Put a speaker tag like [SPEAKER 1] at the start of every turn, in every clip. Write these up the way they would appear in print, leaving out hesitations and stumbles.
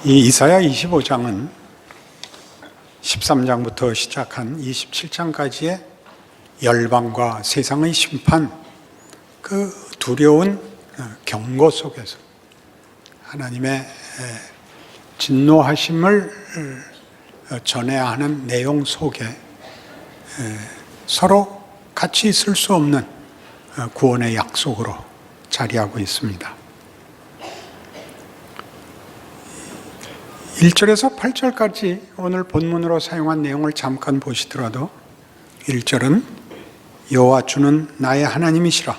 [SPEAKER 1] 이 이사야 25장은 13장부터 시작한 27장까지의 열방과 세상의 심판, 그 두려운 경고 속에서 하나님의 진노하심을 전해야 하는 내용 속에 서로 같이 있을 수 없는 구원의 약속으로 자리하고 있습니다. 1절에서 8절까지 오늘 본문으로 사용한 내용을 잠깐 보시더라도 1절은 여호와 주는 나의 하나님이시라.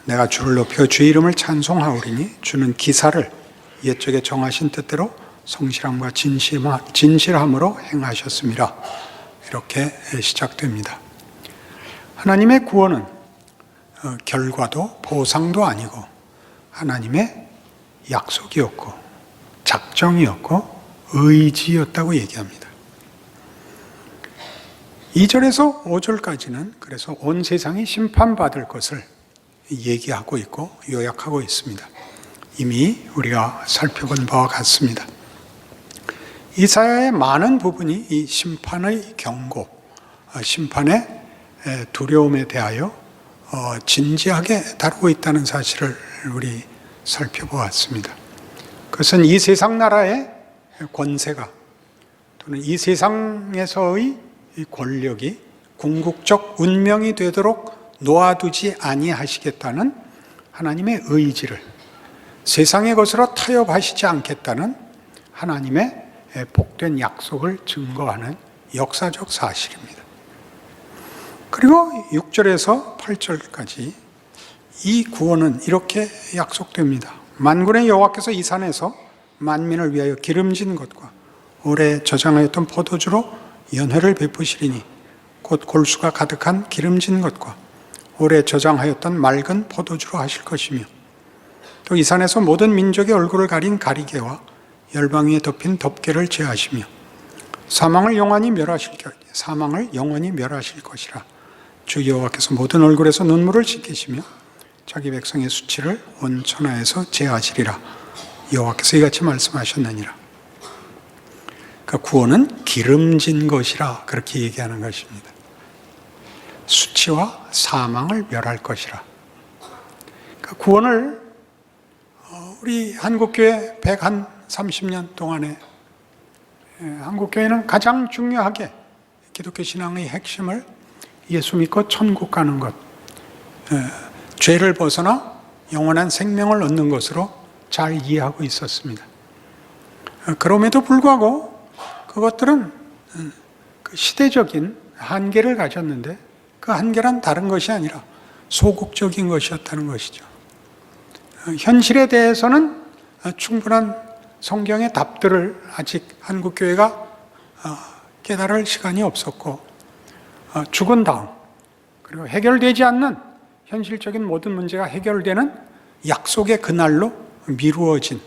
[SPEAKER 1] 내가 주를 높여 주의 이름을 찬송하오리니 주는 기사를 옛적에 정하신 뜻대로 성실함과 진실함으로 행하셨습니다. 이렇게 시작됩니다. 하나님의 구원은 결과도 보상도 아니고 하나님의 약속이었고 작정이었고 의지였다고 얘기합니다. 2절에서 5절까지는 그래서 온 세상이 심판받을 것을 얘기하고 있고 요약하고 있습니다. 이미 우리가 살펴본 바와 같습니다. 이사야의 많은 부분이 이 심판의 경고, 심판의 두려움에 대하여 진지하게 다루고 있다는 사실을 우리 살펴보았습니다. 그것은 이 세상 나라의 권세가 또는 이 세상에서의 권력이 궁극적 운명이 되도록 놓아두지 아니하시겠다는 하나님의 의지를, 세상의 것으로 타협하시지 않겠다는 하나님의 복된 약속을 증거하는 역사적 사실입니다. 그리고 6절에서 8절까지 이 구원은 이렇게 약속됩니다. 만군의 여호와께서 이 산에서 만민을 위하여 기름진 것과 오래 저장하였던 포도주로 연회를 베푸시리니 곧 골수가 가득한 기름진 것과 오래 저장하였던 맑은 포도주로 하실 것이며 또 이 산에서 모든 민족의 얼굴을 가린 가리개와 열방 위에 덮인 덮개를 제하시며 사망을 영원히 멸하실 것이라. 주 여호와께서 모든 얼굴에서 눈물을 씻기시며 자기 백성의 수치를 온 천하에서 제하시리라. 여호와께서 이같이 말씀하셨느니라. 그러니까 구원은 기름진 것이라 그렇게 얘기하는 것입니다. 수치와 사망을 멸할 것이라. 그러니까 구원을 우리 한국교회 130년 동안에 한국교회는 가장 중요하게 기독교 신앙의 핵심을 예수 믿고 천국 가는 것, 죄를 벗어나 영원한 생명을 얻는 것으로 잘 이해하고 있었습니다. 그럼에도 불구하고 그것들은 그 시대적인 한계를 가졌는데 그 한계란 다른 것이 아니라 소극적인 것이었다는 것이죠. 현실에 대해서는 충분한 성경의 답들을 아직 한국교회가 깨달을 시간이 없었고 죽은 다음 그리고 해결되지 않는 현실적인 모든 문제가 해결되는 약속의 그날로 미루어진,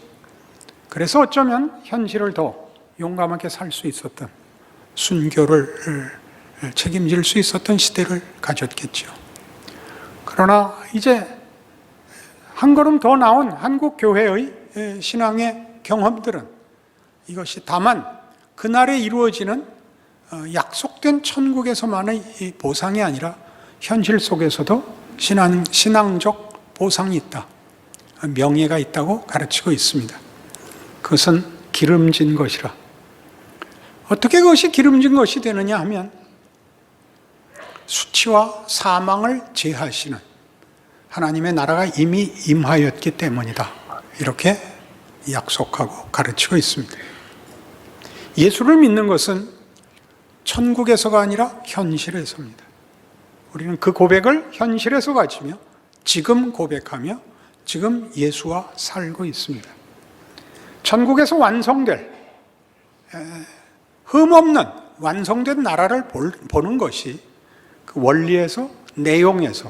[SPEAKER 1] 그래서 어쩌면 현실을 더 용감하게 살 수 있었던, 순교를 책임질 수 있었던 시대를 가졌겠죠. 그러나 이제 한 걸음 더 나온 한국 교회의 신앙의 경험들은 이것이 다만 그날에 이루어지는 약속된 천국에서만의 보상이 아니라 현실 속에서도 신앙적 보상이 있다, 명예가 있다고 가르치고 있습니다. 그것은 기름진 것이라. 어떻게 그것이 기름진 것이 되느냐 하면 수치와 사망을 제하시는 하나님의 나라가 이미 임하였기 때문이다. 이렇게 약속하고 가르치고 있습니다. 예수를 믿는 것은 천국에서가 아니라 현실에서입니다. 우리는 그 고백을 현실에서 가지며 지금 고백하며 지금 예수와 살고 있습니다. 천국에서 완성될, 흠없는 완성된 나라를 보는 것이 그 원리에서, 내용에서,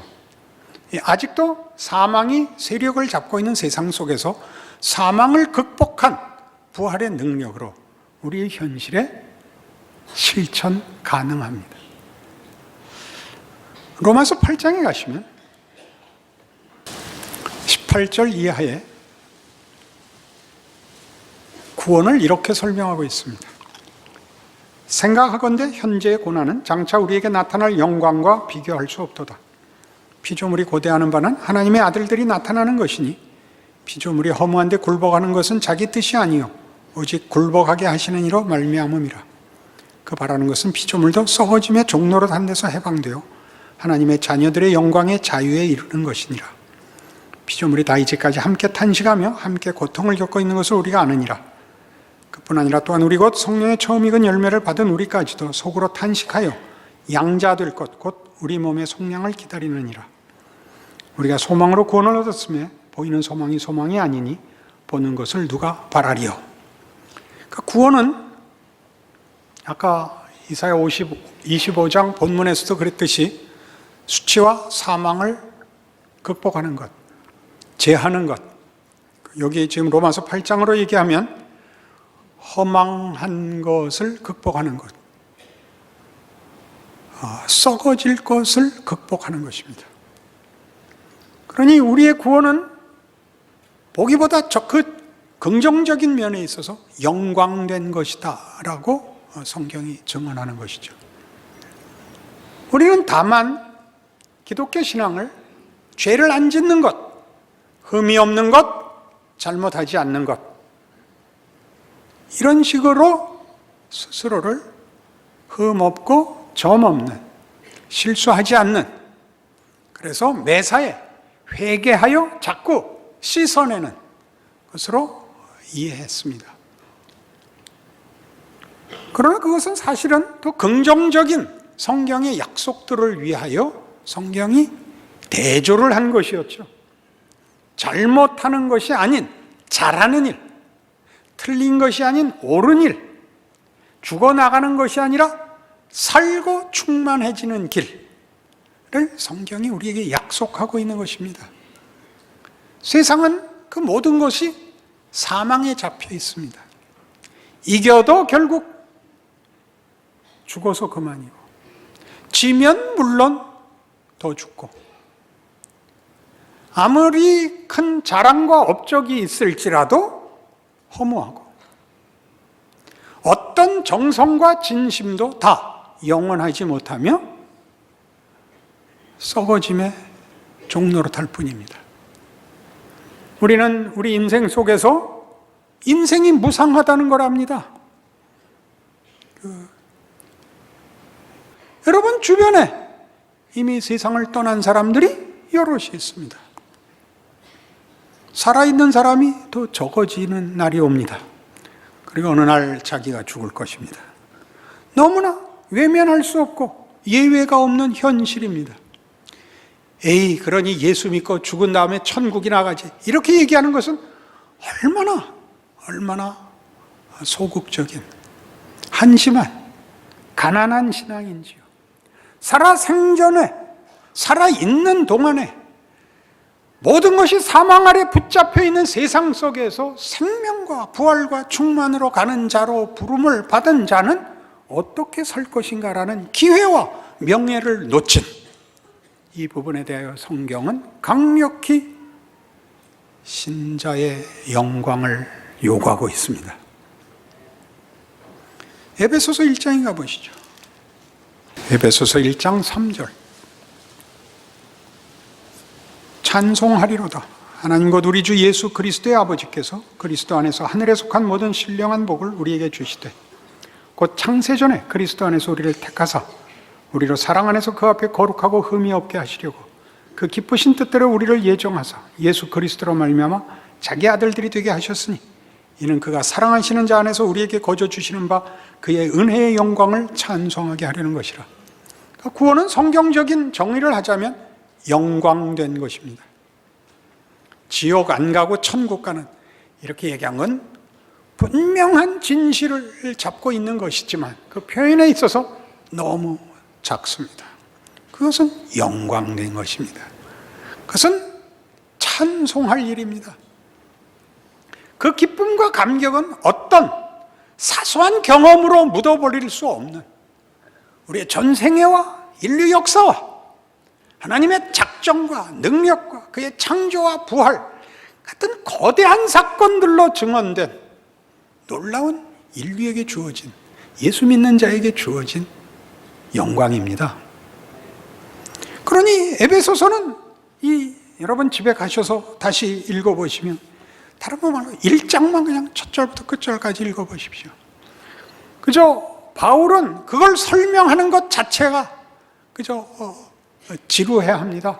[SPEAKER 1] 아직도 사망이 세력을 잡고 있는 세상 속에서 사망을 극복한 부활의 능력으로 우리의 현실에 실천 가능합니다. 로마서 8장에 가시면 18절 이하에 구원을 이렇게 설명하고 있습니다. 생각하건대 현재의 고난은 장차 우리에게 나타날 영광과 비교할 수 없도다. 피조물이 고대하는 바는 하나님의 아들들이 나타나는 것이니 피조물이 허무한데 굴복하는 것은 자기 뜻이 아니요 오직 굴복하게 하시는 이로 말미암음이라. 그 바라는 것은 피조물도 썩어짐의 종로로 한 데서 해방되어 하나님의 자녀들의 영광의 자유에 이르는 것이니라. 피조물이 다 이제까지 함께 탄식하며 함께 고통을 겪고 있는 것을 우리가 아느니라. 그뿐 아니라 또한 우리 곧 성령의 처음 익은 열매를 받은 우리까지도 속으로 탄식하여 양자될 것 곧 우리 몸의 속량을 기다리느니라. 우리가 소망으로 구원을 얻었으며 보이는 소망이 아니니 보는 것을 누가 바라리요. 그러니까 구원은 아까 이사야 25장 본문에서도 그랬듯이 수치와 사망을 극복하는 것, 제하는 것. 여기 지금 로마서 8장으로 얘기하면 허망한 것을 극복하는 것, 썩어질 것을 극복하는 것입니다. 그러니 우리의 구원은 보기보다 그 긍정적인 면에 있어서 영광된 것이다 라고 성경이 증언하는 것이죠. 우리는 다만 기독교 신앙을 죄를 안 짓는 것, 흠이 없는 것, 잘못하지 않는 것, 이런 식으로 스스로를 흠 없고 점 없는, 실수하지 않는, 그래서 매사에 회개하여 자꾸 씻어내는 것으로 이해했습니다. 그러나 그것은 사실은 또 긍정적인 성경의 약속들을 위하여 성경이 대조를 한 것이었죠. 잘못하는 것이 아닌 잘하는 일, 틀린 것이 아닌 옳은 일, 죽어나가는 것이 아니라 살고 충만해지는 길을 성경이 우리에게 약속하고 있는 것입니다. 세상은 그 모든 것이 사망에 잡혀 있습니다. 이겨도 결국 죽어서 그만이고, 지면 물론 더 죽고, 아무리 큰 자랑과 업적이 있을지라도 허무하고, 어떤 정성과 진심도 다 영원하지 못하며 썩어짐의 종노릇할 뿐입니다. 우리는 우리 인생 속에서 인생이 무상하다는 걸 압니다. 여러분 주변에 이미 세상을 떠난 사람들이 여럿이 있습니다. 살아있는 사람이 더 적어지는 날이 옵니다. 그리고 어느 날 자기가 죽을 것입니다. 너무나 외면할 수 없고 예외가 없는 현실입니다. 에이, 그러니 예수 믿고 죽은 다음에 천국이나 가지, 이렇게 얘기하는 것은 얼마나 소극적인, 한심한, 가난한 신앙인지요. 살아생전에, 살아있는 동안에 모든 것이 사망 아래 붙잡혀 있는 세상 속에서 생명과 부활과 충만으로 가는 자로 부름을 받은 자는 어떻게 살 것인가라는 기회와 명예를 놓친 이 부분에 대하여 성경은 강력히 신자의 영광을 요구하고 있습니다. 에베소서 1장에 가보시죠. 에베소서 1장 3절. 찬송하리로다. 하나님 곧 우리 주 예수 그리스도의 아버지께서 그리스도 안에서 하늘에 속한 모든 신령한 복을 우리에게 주시되 곧 창세전에 그리스도 안에서 우리를 택하사 우리로 사랑 안에서 그 앞에 거룩하고 흠이 없게 하시려고 그 기쁘신 뜻대로 우리를 예정하사 예수 그리스도로 말미암아 자기 아들들이 되게 하셨으니 이는 그가 사랑하시는 자 안에서 우리에게 거저 주시는 바 그의 은혜의 영광을 찬송하게 하려는 것이라. 그러니까 구원은 성경적인 정의를 하자면 영광된 것입니다. 지옥 안 가고 천국 가는, 이렇게 얘기한 건 분명한 진실을 잡고 있는 것이지만 그 표현에 있어서 너무 작습니다. 그것은 영광된 것입니다. 그것은 찬송할 일입니다. 그 기쁨과 감격은 어떤 사소한 경험으로 묻어버릴 수 없는 우리의 전생애와 인류 역사와 하나님의 작정과 능력과 그의 창조와 부활 같은 거대한 사건들로 증언된 놀라운 인류에게 주어진, 예수 믿는 자에게 주어진 영광입니다. 그러니 에베소서는 여러분 집에 가셔서 다시 읽어보시면 다른 거 말고 1장만 그냥 첫 절부터 끝절까지 읽어보십시오. 그저 바울은 그걸 설명하는 것 자체가 그저 지루해야 합니다.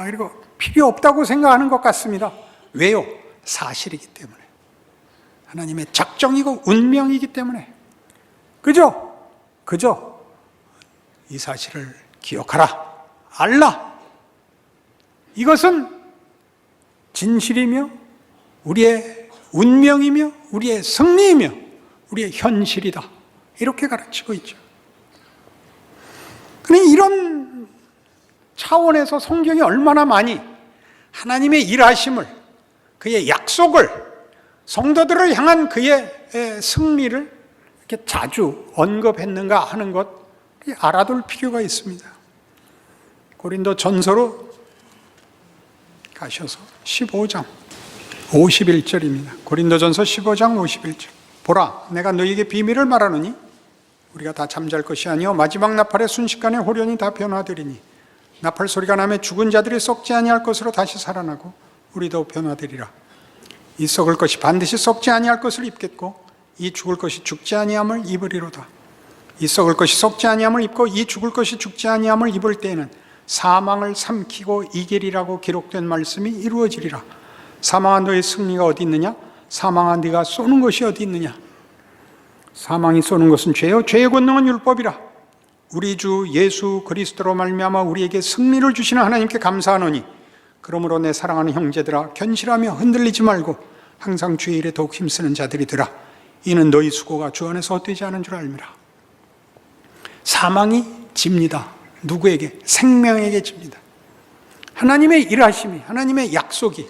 [SPEAKER 1] 그리고 필요 없다고 생각하는 것 같습니다. 왜요? 사실이기 때문에. 하나님의 작정이고 운명이기 때문에. 그저 이 사실을 기억하라. 알라. 이것은 진실이며 우리의 운명이며 우리의 승리이며 우리의 현실이다. 이렇게 가르치고 있죠. 그러니 이런 차원에서 성경이 얼마나 많이 하나님의 일하심을, 그의 약속을, 성도들을 향한 그의 승리를 이렇게 자주 언급했는가 하는 것 알아둘 필요가 있습니다. 고린도 전서로 가셔서 15장 51절입니다. 고린도전서 15장 51절. 보라, 내가 너희에게 비밀을 말하노니 우리가 다 잠잘 것이 아니요 마지막 나팔의 순식간에 호련히 다 변화되리니 나팔 소리가 나매 죽은 자들이 썩지 아니할 것으로 다시 살아나고 우리도 변화되리라. 이 썩을 것이 반드시 썩지 아니할 것을 입겠고 이 죽을 것이 죽지 아니함을 입으리로다. 이 썩을 것이 썩지 아니함을 입고 이 죽을 것이 죽지 아니함을 입을 때에는 사망을 삼키고 이기리라고 기록된 말씀이 이루어지리라. 사망한 너의 승리가 어디 있느냐? 사망한 네가 쏘는 것이 어디 있느냐? 사망이 쏘는 것은 죄요 죄의 권능은 율법이라. 우리 주 예수 그리스도로 말미암아 우리에게 승리를 주시는 하나님께 감사하노니 그러므로 내 사랑하는 형제들아 견실하며 흔들리지 말고 항상 주의 일에 더욱 힘쓰는 자들이더라. 이는 너희 수고가 주 안에서 헛되지 않은 줄 알미라. 사망이 집니다. 누구에게? 생명에게 집니다. 하나님의 일하심이, 하나님의 약속이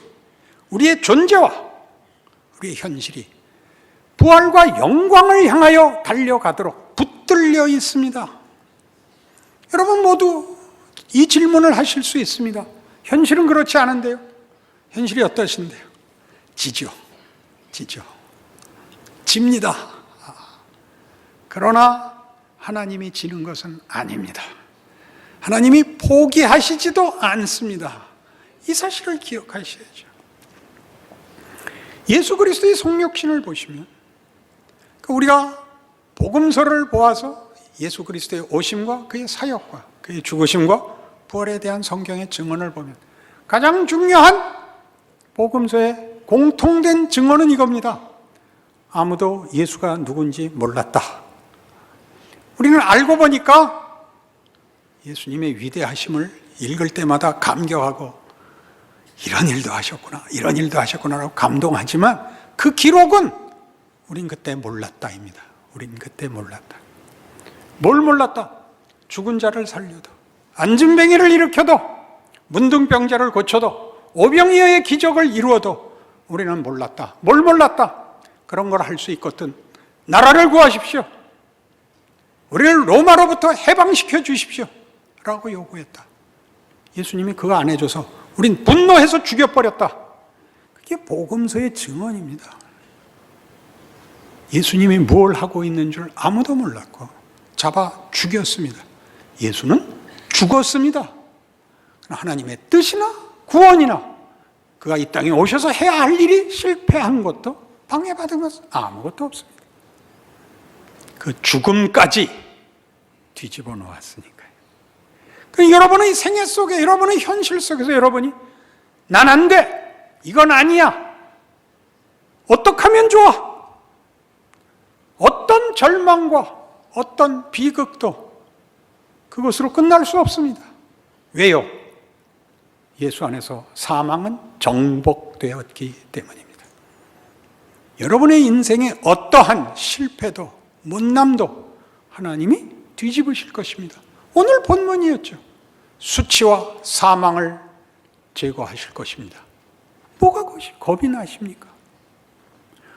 [SPEAKER 1] 우리의 존재와 우리의 현실이 부활과 영광을 향하여 달려가도록 붙들려 있습니다. 여러분 모두 이 질문을 하실 수 있습니다. 현실은 그렇지 않은데요? 현실이 어떠신데요? 지죠. 집니다. 그러나 하나님이 지는 것은 아닙니다. 하나님이 포기하시지도 않습니다. 이 사실을 기억하셔야죠. 예수 그리스도의 성육신을 보시면 우리가 복음서를 보아서 예수 그리스도의 오심과 그의 사역과 그의 죽으심과 부활에 대한 성경의 증언을 보면 가장 중요한 복음서의 공통된 증언은 이겁니다. 아무도 예수가 누군지 몰랐다. 우리는 알고 보니까 예수님의 위대하심을 읽을 때마다 감격하고 이런 일도 하셨구나, 이런 일도 하셨구나라고 감동하지만 그 기록은 우린 그때 몰랐다입니다. 우린 그때 몰랐다. 뭘 몰랐다? 죽은 자를 살려도, 안진뱅이를 일으켜도, 문둥병자를 고쳐도, 오병이어의 기적을 이루어도 우리는 몰랐다. 뭘 몰랐다? 그런 걸 할 수 있거든 나라를 구하십시오. 우리를 로마로부터 해방시켜 주십시오. 라고 요구했다. 예수님이 그거 안 해줘서 우린 분노해서 죽여버렸다. 그게 복음서의 증언입니다. 예수님이 뭘 하고 있는 줄 아무도 몰랐고 잡아 죽였습니다. 예수는 죽었습니다. 하나님의 뜻이나 구원이나 그가 이 땅에 오셔서 해야 할 일이 실패한 것도 방해받은 것은 아무것도 없습니다. 그 죽음까지 뒤집어 놓았으니까요. 여러분의 생애 속에, 여러분의 현실 속에서 여러분이 난 안 돼, 이건 아니야, 어떻게 하면 좋아? 어떤 절망과 어떤 비극도 그것으로 끝날 수 없습니다. 왜요? 예수 안에서 사망은 정복되었기 때문입니다. 여러분의 인생의 어떠한 실패도 못남도 하나님이 뒤집으실 것입니다. 오늘 본문이었죠. 수치와 사망을 제거하실 것입니다. 뭐가 겁이 나십니까?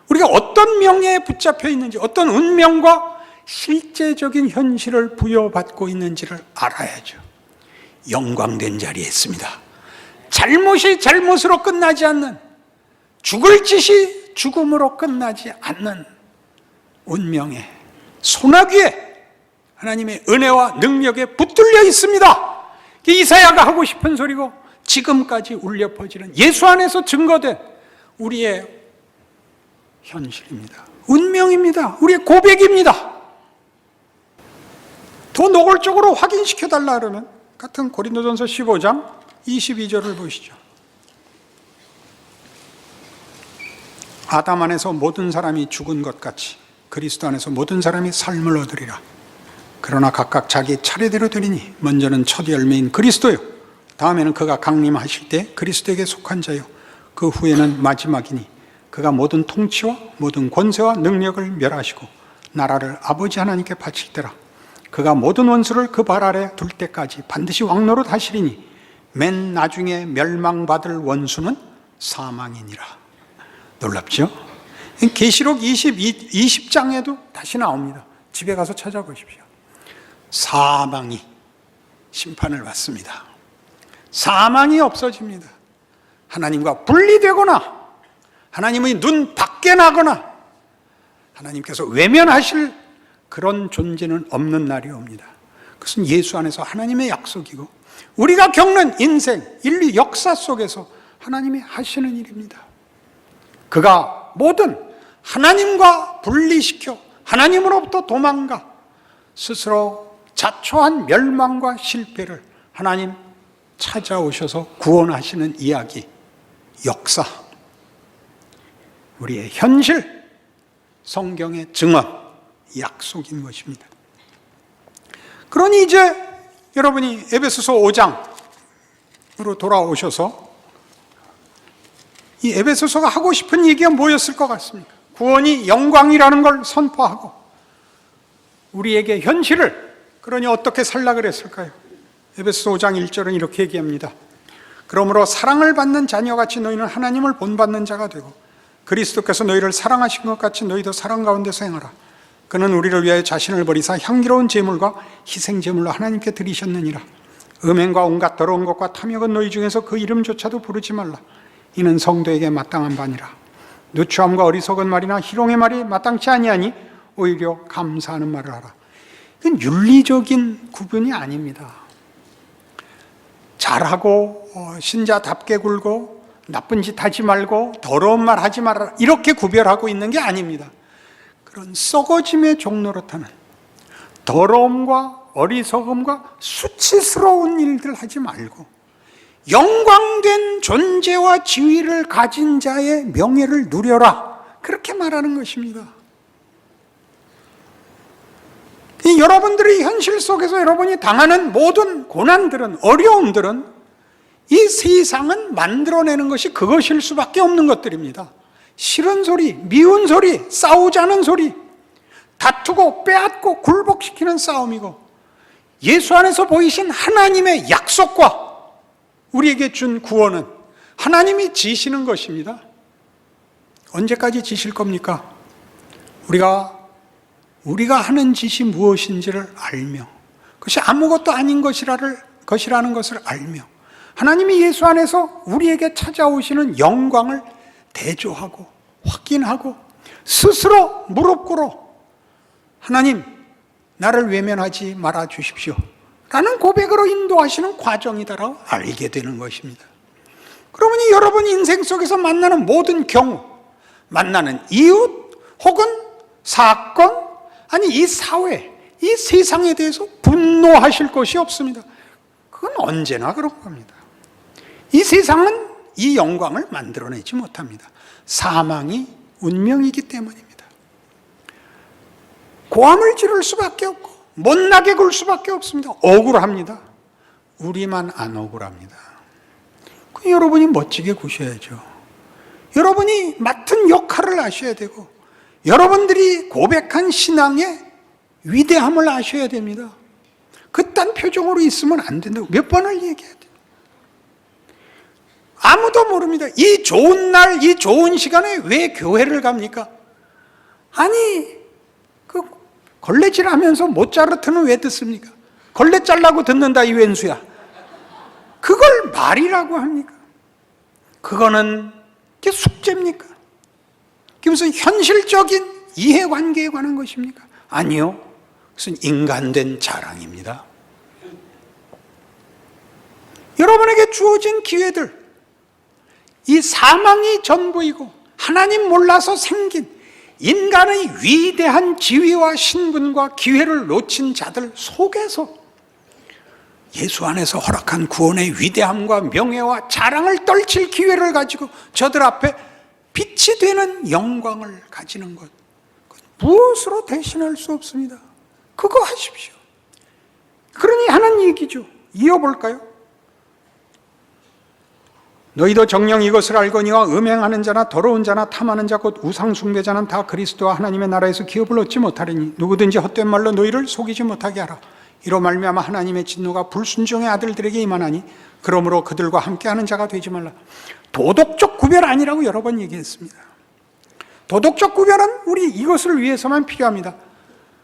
[SPEAKER 1] 우리가 어떤 명예에 붙잡혀 있는지, 어떤 운명과 실제적인 현실을 부여받고 있는지를 알아야죠. 영광된 자리에 있습니다. 잘못이 잘못으로 끝나지 않는, 죽을 짓이 죽음으로 끝나지 않는 운명에, 소나기에 하나님의 은혜와 능력에 붙들려 있습니다. 이사야가 하고 싶은 소리고 지금까지 울려 퍼지는 예수 안에서 증거된 우리의 현실입니다. 운명입니다. 우리의 고백입니다. 더 노골적으로 확인시켜달라 그러면 같은 고린도전서 15장 22절을 보시죠. 아담 안에서 모든 사람이 죽은 것 같이 그리스도 안에서 모든 사람이 삶을 얻으리라. 그러나 각각 자기 차례대로 되리니 먼저는 첫 열매인 그리스도요, 다음에는 그가 강림하실 때 그리스도에게 속한 자요, 그 후에는 마지막이니 그가 모든 통치와 모든 권세와 능력을 멸하시고 나라를 아버지 하나님께 바칠 때라. 그가 모든 원수를 그 발 아래 둘 때까지 반드시 왕노릇 하시리니 맨 나중에 멸망받을 원수는 사망이니라. 놀랍죠? 계시록 20장에도 다시 나옵니다. 집에 가서 찾아보십시오. 사망이 심판을 받습니다. 사망이 없어집니다. 하나님과 분리되거나 하나님의 눈 밖에 나거나 하나님께서 외면하실 그런 존재는 없는 날이 옵니다. 그것은 예수 안에서 하나님의 약속이고 우리가 겪는 인생, 인류 역사 속에서 하나님이 하시는 일입니다. 그가 모든 하나님과 분리시켜 하나님으로부터 도망가 스스로 자초한 멸망과 실패를 하나님 찾아오셔서 구원하시는 이야기, 역사, 우리의 현실, 성경의 증언, 약속인 것입니다. 그러니 이제 여러분이 에베소서 5장으로 돌아오셔서 이 에베소서가 하고 싶은 얘기가 뭐였을 것 같습니까? 구원이 영광이라는 걸 선포하고 우리에게 현실을, 그러니 어떻게 살라 그랬을까요? 에베소서 5장 1절은 이렇게 얘기합니다. 그러므로 사랑을 받는 자녀같이 너희는 하나님을 본받는 자가 되고 그리스도께서 너희를 사랑하신 것 같이 너희도 사랑 가운데서 행하라. 그는 우리를 위하여 자신을 버리사 향기로운 제물과 희생 제물로 하나님께 드리셨느니라. 음행과 온갖 더러운 것과 탐욕은 너희 중에서 그 이름조차도 부르지 말라. 이는 성도에게 마땅한 바니라. 누추함과 어리석은 말이나 희롱의 말이 마땅치 아니하니 오히려 감사하는 말을 하라. 이건 윤리적인 구분이 아닙니다. 잘하고 신자답게 굴고 나쁜 짓 하지 말고 더러운 말 하지 말아라, 이렇게 구별하고 있는 게 아닙니다. 그런 썩어짐의 종노릇하는 더러움과 어리석음과 수치스러운 일들 하지 말고 영광된 존재와 지위를 가진 자의 명예를 누려라, 그렇게 말하는 것입니다. 여러분들이 현실 속에서 여러분이 당하는 모든 고난들은, 어려움들은 이 세상은 만들어내는 것이 그것일 수밖에 없는 것들입니다. 싫은 소리, 미운 소리, 싸우자는 소리, 다투고 빼앗고 굴복시키는 싸움이고 예수 안에서 보이신 하나님의 약속과 우리에게 준 구원은 하나님이 지시는 것입니다. 언제까지 지실 겁니까? 우리가 하는 짓이 무엇인지를 알며 그것이 아무것도 아닌 것이라는 것을 알며 하나님이 예수 안에서 우리에게 찾아오시는 영광을 대조하고 확인하고 스스로 무릎 꿇어 하나님, 나를 외면하지 말아 주십시오 라는 고백으로 인도하시는 과정이다라고 알게 되는 것입니다. 그러면 여러분 인생 속에서 만나는 모든 경우, 만나는 이웃 혹은 사건, 아니 이 사회, 이 세상에 대해서 분노하실 것이 없습니다. 그건 언제나 그런 겁니다. 이 세상은 이 영광을 만들어내지 못합니다. 사망이 운명이기 때문입니다. 고함을 지를 수밖에 없고 못나게 굴 수밖에 없습니다. 억울합니다. 우리만 안 억울합니다. 여러분이 멋지게 구셔야죠. 여러분이 맡은 역할을 아셔야 되고 여러분들이 고백한 신앙의 위대함을 아셔야 됩니다. 그딴 표정으로 있으면 안 된다고 몇 번을 얘기해야 돼요. 아무도 모릅니다. 이 좋은 날, 이 좋은 시간에 왜 교회를 갑니까? 아니, 걸레질 하면서 모차르트는 왜 듣습니까? 걸레 잘라고 듣는다 이 왼수야. 그걸 말이라고 합니까? 그거는 그게 숙제입니까? 그게 무슨 현실적인 이해관계에 관한 것입니까? 아니요. 그것은 인간된 자랑입니다. 여러분에게 주어진 기회들, 이 사망이 전부이고 하나님 몰라서 생긴 인간의 위대한 지위와 신분과 기회를 놓친 자들 속에서 예수 안에서 허락한 구원의 위대함과 명예와 자랑을 떨칠 기회를 가지고 저들 앞에 빛이 되는 영광을 가지는 것, 무엇으로 대신할 수 없습니다. 그거 하십시오. 그러니 하는 얘기죠. 이어볼까요? 너희도 정녕 이것을 알거니와 음행하는 자나 더러운 자나 탐하는 자 곧 우상 숭배자는 다 그리스도와 하나님의 나라에서 기업을 얻지 못하리니 누구든지 헛된 말로 너희를 속이지 못하게 하라. 이로 말미암아 하나님의 진노가 불순종의 아들들에게 임하나니 그러므로 그들과 함께하는 자가 되지 말라. 도덕적 구별 아니라고 여러 번 얘기했습니다. 도덕적 구별은 우리 이것을 위해서만 필요합니다.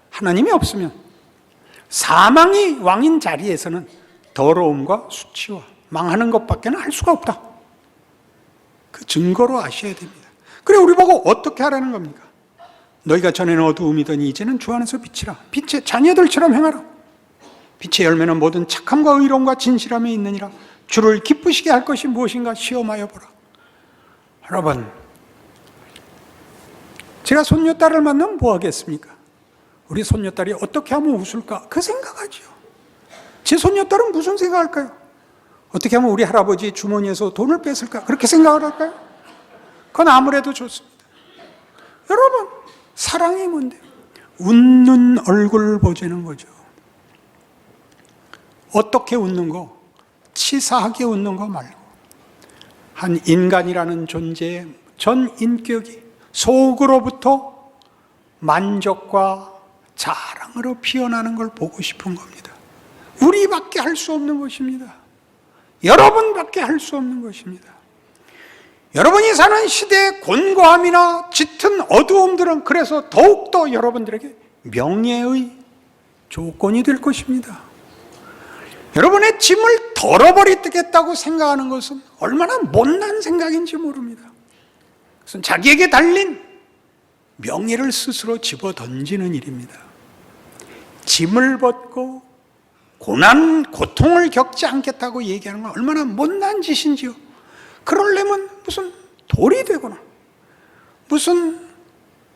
[SPEAKER 1] 하나님이 없으면 사망이 왕인 자리에서는 더러움과 수치와 망하는 것밖에는 할 수가 없다. 그 증거로 아셔야 됩니다. 그래 우리 보고 어떻게 하라는 겁니까? 너희가 전에는 어두움이더니 이제는 주 안에서 빛이라. 빛의 자녀들처럼 행하라. 빛의 열매는 모든 착함과 의로움과 진실함에 있느니라. 주를 기쁘시게 할 것이 무엇인가 시험하여 보라. 여러분, 제가 손녀딸을 만나면 뭐 하겠습니까? 우리 손녀딸이 어떻게 하면 웃을까? 그 생각하죠. 제 손녀딸은 무슨 생각할까요? 어떻게 하면 우리 할아버지 주머니에서 돈을 뺐을까? 그렇게 생각을 할까요? 그건 아무래도 좋습니다. 여러분, 사랑이 뭔데요? 웃는 얼굴 보자는 거죠. 어떻게 웃는 거? 치사하게 웃는 거 말고 한 인간이라는 존재의 전 인격이 속으로부터 만족과 자랑으로 피어나는 걸 보고 싶은 겁니다. 우리밖에 할 수 없는 것입니다. 여러분밖에 할 수 없는 것입니다. 여러분이 사는 시대의 곤고함이나 짙은 어두움들은 그래서 더욱더 여러분들에게 명예의 조건이 될 것입니다. 여러분의 짐을 덜어버리겠다고 생각하는 것은 얼마나 못난 생각인지 모릅니다. 그것은 자기에게 달린 명예를 스스로 집어던지는 일입니다. 짐을 벗고 고통을 겪지 않겠다고 얘기하는 건 얼마나 못난 짓인지요. 그러려면 무슨 돌이 되거나 무슨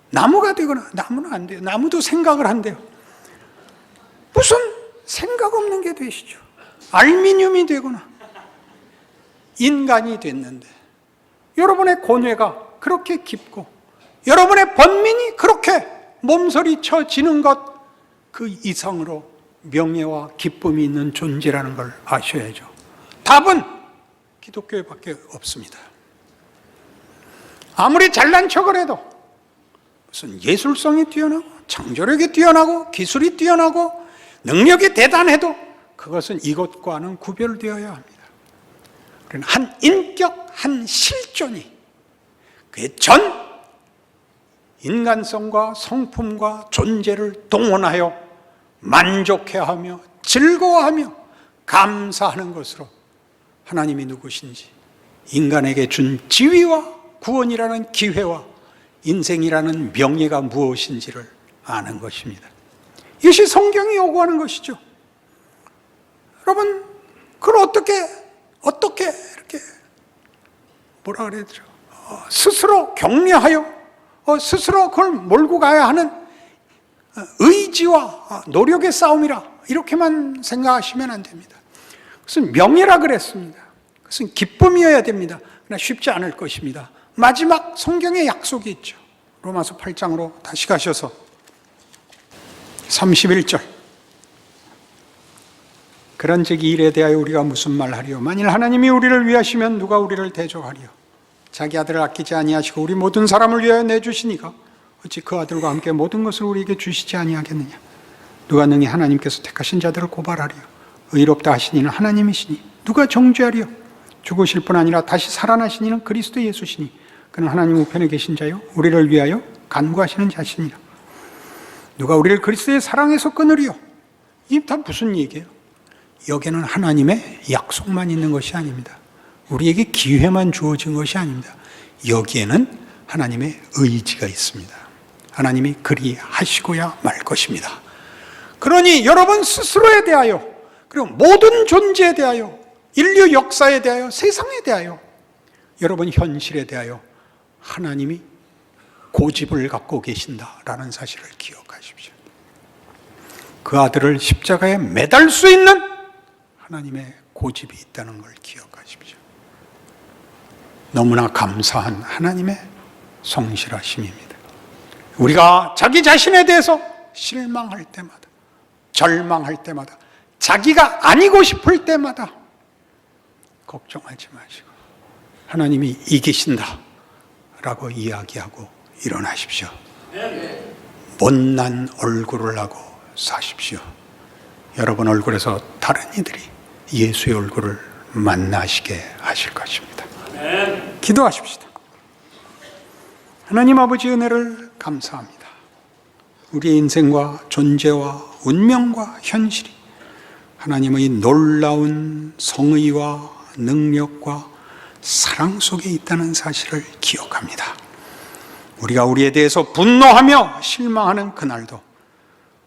[SPEAKER 1] 나무가 되거나, 나무는 안 돼요. 나무도 생각을 한대요. 무슨 생각 없는 게 되시죠. 알미늄이 되거나 인간이 됐는데 여러분의 고뇌가 그렇게 깊고 여러분의 번민이 그렇게 몸서리쳐지는 것, 그 이상으로 명예와 기쁨이 있는 존재라는 걸 아셔야죠. 답은 기독교에밖에 없습니다. 아무리 잘난 척을 해도 무슨 예술성이 뛰어나고 창조력이 뛰어나고 기술이 뛰어나고 능력이 대단해도 그것은 이것과는 구별되어야 합니다. 한 인격, 한 실존이 그의 전 인간성과 성품과 존재를 동원하여 만족해하며 즐거워하며 감사하는 것으로 하나님이 누구신지, 인간에게 준 지위와 구원이라는 기회와 인생이라는 명예가 무엇인지를 아는 것입니다. 이것이 성경이 요구하는 것이죠. 여러분, 그걸 어떻게 이렇게 뭐라 그래야 되죠? 스스로 격려하여 스스로 그걸 몰고 가야 하는 의지와 노력의 싸움이라 이렇게만 생각하시면 안 됩니다. 그것은 명예라 그랬습니다. 그것은 기쁨이어야 됩니다. 그러나 쉽지 않을 것입니다. 마지막 성경의 약속이 있죠. 로마서 8장으로 다시 가셔서 31절. 그런즉 이 일에 대하여 우리가 무슨 말하리요? 만일 하나님이 우리를 위하시면 누가 우리를 대적하리요? 자기 아들을 아끼지 아니하시고 우리 모든 사람을 위하여 내주시니까 어찌 그 아들과 함께 모든 것을 우리에게 주시지 아니하겠느냐? 누가 능히 하나님께서 택하신 자들을 고발하리요? 의롭다 하신 이는 하나님이시니 누가 정죄하리요? 죽으실 뿐 아니라 다시 살아나신 이는 그리스도 예수시니 그는 하나님 우편에 계신 자요 우리를 위하여 간구하시는 자시니라. 누가 우리를 그리스도의 사랑에서 끊으리요? 이게 다 무슨 얘기예요? 여기에는 하나님의 약속만 있는 것이 아닙니다. 우리에게 기회만 주어진 것이 아닙니다. 여기에는 하나님의 의지가 있습니다. 하나님이 그리 하시고야 말 것입니다. 그러니 여러분 스스로에 대하여, 그리고 모든 존재에 대하여, 인류 역사에 대하여, 세상에 대하여, 여러분 현실에 대하여 하나님이 고집을 갖고 계신다라는 사실을 기억하십시오. 그 아들을 십자가에 매달 수 있는 하나님의 고집이 있다는 걸 기억하십시오. 너무나 감사한 하나님의 성실하심입니다. 우리가 자기 자신에 대해서 실망할 때마다, 절망할 때마다, 자기가 아니고 싶을 때마다 걱정하지 마시고 하나님이 이기신다 라고 이야기하고 일어나십시오. 못난 얼굴을 하고 사십시오. 여러분 얼굴에서 다른 이들이 예수의 얼굴을 만나시게 하실 것입니다. 기도하십시다. 하나님 아버지 은혜를 감사합니다. 우리의 인생과 존재와 운명과 현실이 하나님의 놀라운 성의와 능력과 사랑 속에 있다는 사실을 기억합니다. 우리가 우리에 대해서 분노하며 실망하는 그날도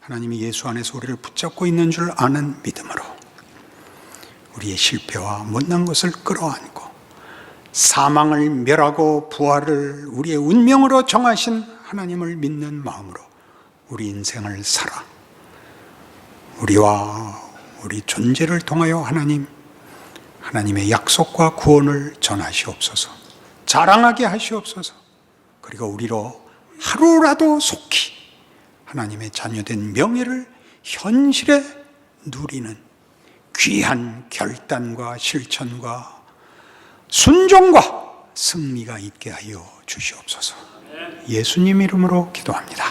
[SPEAKER 1] 하나님이 예수 안에서 우리를 붙잡고 있는 줄 아는 믿음으로 우리의 실패와 못난 것을 끌어안고 사망을 멸하고 부활을 우리의 운명으로 정하신 하나님을 믿는 마음으로 우리 인생을 살아 우리와 우리 존재를 통하여 하나님의 약속과 구원을 전하시옵소서. 자랑하게 하시옵소서. 그리고 우리로 하루라도 속히 하나님의 자녀된 명예를 현실에 누리는 귀한 결단과 실천과 순종과 승리가 있게 하여 주시옵소서. 예수님 이름으로 기도합니다.